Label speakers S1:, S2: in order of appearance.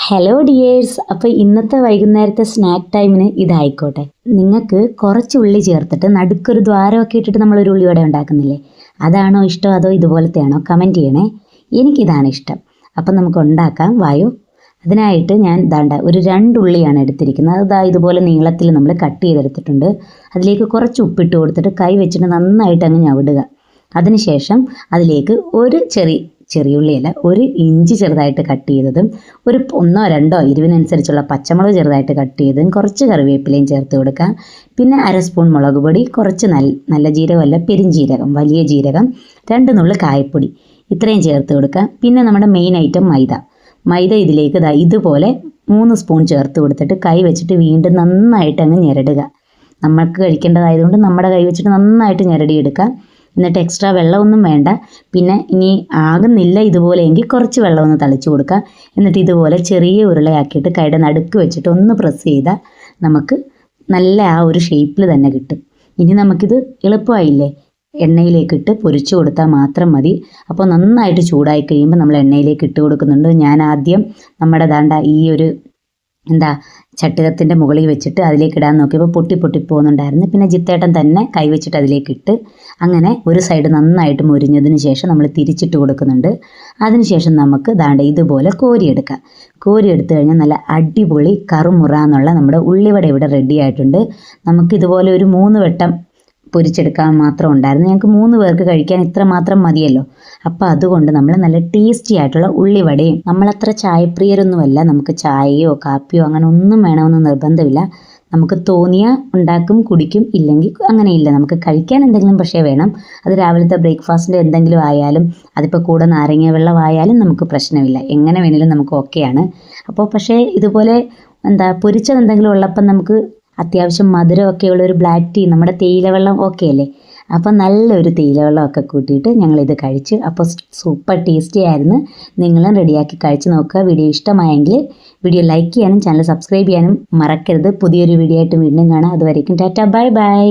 S1: Hello dears, അപ്പോൾ ഇന്നത്തെ വൈകുന്നേരത്തെ സ്നാക്ക് ടൈമിന് ഇതായിക്കോട്ടെ. നിങ്ങൾക്ക് കുറച്ച് ഉള്ളി ചേർത്തിട്ട് നടുക്കൊരു ദ്വാരമൊക്കെ ഇട്ടിട്ട് നമ്മളൊരു ഉള്ളിവട ഉണ്ടാക്കുന്നില്ലേ, അതാണോ ഇഷ്ടം അതോ ഇതുപോലത്തെയാണോ? കമൻറ്റ് ചെയ്യണേ. എനിക്കിതാണ് ഇഷ്ടം. അപ്പം നമുക്ക് ഉണ്ടാക്കാം, വായോ. അതിനായിട്ട് ഞാൻ ഒരു 2 ഉള്ളിയാണ് എടുത്തിരിക്കുന്നത്. അത് ഇതുപോലെ നീളത്തിൽ നമ്മൾ കട്ട് ചെയ്തെടുത്തിട്ടുണ്ട്. അതിലേക്ക് കുറച്ച് ഉപ്പിട്ട് കൊടുത്തിട്ട് കൈ വെച്ചിട്ട് നന്നായിട്ട് അങ്ങ് ഞവിടുക. അതിനുശേഷം അതിലേക്ക് ഒരു ചെറിയുള്ളിയല്ല, 1 ഇഞ്ച് ചെറുതായിട്ട് കട്ട് ചെയ്തതും, ഒരു 1 2 എരിവിനനുസരിച്ചുള്ള പച്ചമുളക് ചെറുതായിട്ട് കട്ട് ചെയ്തതും, കുറച്ച് കറിവേപ്പിലയും ചേർത്ത് കൊടുക്കാം. പിന്നെ 1 സ്പൂൺ മുളക് പൊടി, കുറച്ച് നല്ല ജീരകമല്ല പെരിഞ്ജീരകം, വലിയ ജീരകം, 2 നുള്ള് കായപ്പൊടി, ഇത്രയും ചേർത്ത് കൊടുക്കാം. പിന്നെ നമ്മുടെ മെയിൻ ഐറ്റം മൈദ ഇതിലേക്ക് ഇതുപോലെ 3 സ്പൂൺ ചേർത്ത് കൊടുത്തിട്ട് കൈ വെച്ചിട്ട് വീണ്ടും നന്നായിട്ട് അങ്ങ് ഞെരടുക. നമ്മൾക്ക് കഴിക്കേണ്ടതായതുകൊണ്ട് നമ്മുടെ കൈ വെച്ചിട്ട് നന്നായിട്ട് ഞെരടിയെടുക്കാം. എന്നിട്ട് എക്സ്ട്രാ വെള്ളമൊന്നും വേണ്ട. പിന്നെ ഇനി ആകുന്നില്ല ഇതുപോലെ എങ്കിൽ കുറച്ച് വെള്ളം ഒന്ന് തളിച്ച് കൊടുക്കുക. എന്നിട്ട് ഇതുപോലെ ചെറിയ ഉരുളയാക്കിയിട്ട് കൈയുടെ നടുക്ക് വെച്ചിട്ട് ഒന്ന് പ്രസ് ചെയ്താൽ നമുക്ക് നല്ല ആ ഒരു ഷേപ്പിൽ തന്നെ കിട്ടും. ഇനി നമുക്കിത് എളുപ്പമായില്ലേ, എണ്ണയിലേക്കിട്ട് പൊരിച്ചു കൊടുത്താൽ മാത്രം മതി. അപ്പോൾ നന്നായിട്ട് ചൂടായി കഴിയുമ്പോൾ നമ്മൾ എണ്ണയിലേക്ക് ഇട്ട് കൊടുക്കുന്നുണ്ട്. ഞാൻ ആദ്യം നമ്മുടെ ഈ ഒരു ചട്ടുകത്തിൻ്റെ മുകളിൽ വെച്ചിട്ട് അതിലേക്ക് ഇടാൻ നോക്കിയപ്പോൾ പൊട്ടി പോകുന്നുണ്ടായിരുന്നു. പിന്നെ ജിത്തേട്ടൻ തന്നെ കൈവച്ചിട്ട് അതിലേക്കിട്ട് അങ്ങനെ ഒരു സൈഡ് നന്നായിട്ട് മുരിഞ്ഞതിന് ശേഷം നമ്മൾ തിരിച്ചിട്ട് കൊടുക്കുന്നുണ്ട്. അതിനുശേഷം നമുക്ക് ഇതുപോലെ കോരിയെടുക്കാം. കോരിയെടുത്ത് കഴിഞ്ഞാൽ നല്ല അടിപൊളി കറുമുറ എന്നുള്ള നമ്മുടെ ഉള്ളിവട ഇവിടെ റെഡി ആയിട്ടുണ്ട്. നമുക്കിതുപോലെ ഒരു 3 വട്ടം പൊരിച്ചെടുക്കാൻ മാത്രം ഉണ്ടായിരുന്നു. ഞങ്ങൾക്ക് 3 പേർക്ക് കഴിക്കാൻ ഇത്ര മാത്രം മതിയല്ലോ. അപ്പോൾ അതുകൊണ്ട് നമ്മൾ നല്ല ടേസ്റ്റി ആയിട്ടുള്ള ഉള്ളിവടയും, നമ്മളത്ര ചായപ്രിയരൊന്നുമല്ല, നമുക്ക് ചായയോ കാപ്പിയോ അങ്ങനെ ഒന്നും വേണമെന്ന് നിർബന്ധമില്ല. നമുക്ക് തോന്നിയാൽ ഉണ്ടാക്കും, കുടിക്കും, ഇല്ലെങ്കിൽ അങ്ങനെയില്ല. നമുക്ക് കഴിക്കാൻ എന്തെങ്കിലും പക്ഷേ വേണം. അത് രാവിലത്തെ ബ്രേക്ക്ഫാസ്റ്റിൻ്റെ എന്തെങ്കിലും ആയാലും, അതിപ്പോൾ കൂടെ നാരങ്ങ വെള്ളം ആയാലും നമുക്ക് പ്രശ്നമില്ല. എങ്ങനെ വേണമെങ്കിലും നമുക്ക് ഓക്കെയാണ്. അപ്പോൾ പക്ഷേ ഇതുപോലെ പൊരിച്ചത് എന്തെങ്കിലും ഉള്ളപ്പം നമുക്ക് അത്യാവശ്യം മധുരമൊക്കെ ഉള്ളൊരു ബ്ലാക്ക് ടീ, നമ്മുടെ തേയിലവെള്ളം ഓക്കെ അല്ലേ. അപ്പോൾ നല്ലൊരു തേയിലവെള്ളമൊക്കെ കൂട്ടിയിട്ട് ഞങ്ങളിത് കഴിച്ചു. അപ്പോൾ സൂപ്പർ ടേസ്റ്റി ആയിരുന്നു. നിങ്ങളും റെഡിയാക്കി കഴിച്ച് നോക്കുക. വീഡിയോ ഇഷ്ടമായെങ്കിൽ വീഡിയോ ലൈക്ക് ചെയ്യാനും ചാനൽ സബ്സ്ക്രൈബ് ചെയ്യാനും മറക്കരുത്. പുതിയൊരു വീഡിയോ ആയിട്ട് വീണ്ടും കാണാം. അതുവരേക്കും ടാറ്റ, ബൈ ബൈ.